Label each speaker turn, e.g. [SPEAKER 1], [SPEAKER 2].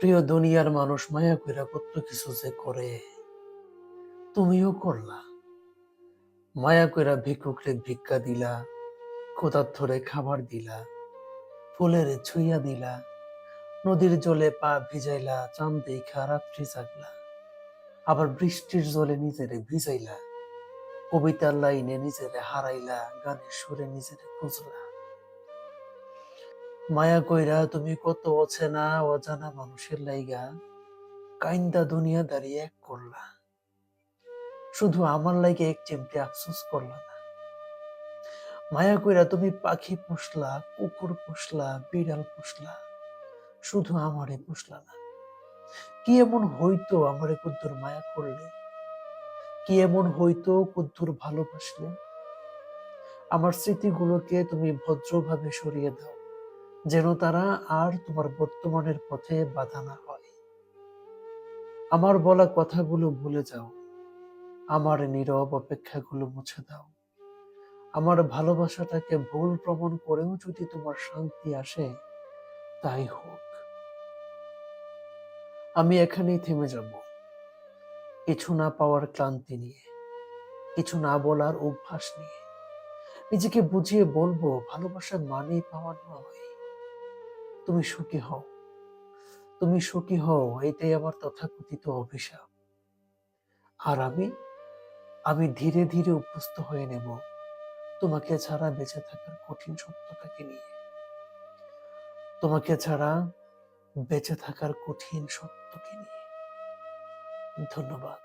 [SPEAKER 1] প্রিয় দুনিয়ার মানুষ মায়া কইরা কত কিছু যে করে, তুমিও করলা। মায়া কইরা ভিক্ষুকরে ভিক্ষা দিলা, ক্ষুধার্তরে খাবার দিলা, ফুলের ছুঁইয়া দিলা, নদীর জলে পা ভিজাইলা, চাঁদ দেইখা রাত্রি জাগলা, আবার বৃষ্টির জলে নিজেরে ভিজাইলা, কবিতার লাইনে নিজেরে হারাইলা, গানের সুরে নিজেরে খুঁজলা। মায়া কইরা তুমি কত অচেনা অজানা মানুষের লাইগা কাইন্দা দুনিয়া দাঁড়িয়ে এক করলা। শুধু আমার লাগে এক চিমটি আফসোস করলা না। মায়া কইরা তুমি পাখি পুষলা, কুকুর পুষলা, বিড়াল পুষলা, শুধু আমারে পুষলা না। কি এমন হইতো আমারে কুদ্দুর মায়া করলে? কি এমন হইতো কুদ্দুর ভালোবাসলে? আমার স্মৃতিগুলোকে তুমি ভদ্রভাবে সরিয়ে দাও, যেন তারা আর তোমার বর্তমানের পথে বাধা না হয়। আমার বলা কথাগুলো ভুলে যাও, আমার নীরব অপেক্ষাগুলো মুছে দাও। আমার ভালোবাসাটাকে ভুল প্রমাণ করেও যদি তোমার শান্তি আসে, তাই হোক। আমি এখানেই থেমে যাব, কিছু না পাওয়ার ক্লান্তি নিয়ে, কিছু না বলার অভ্যাস নিয়ে। নিজেকে বুঝিয়ে বলবো, ভালোবাসা মানেই পাওয়া নয়। তুমি সুখী হও, তুমি সুখী হও, এটাই আমার তথাকথিত অভিশাপ। আর আমি ধীরে ধীরে অভ্যস্ত হয়ে নেব তোমাকে ছাড়া বেঁচে থাকার কঠিন সত্যটাকে নিয়ে। তোমাকে ছাড়া বেঁচে থাকার কঠিন সত্যকে নিয়ে। ধন্যবাদ।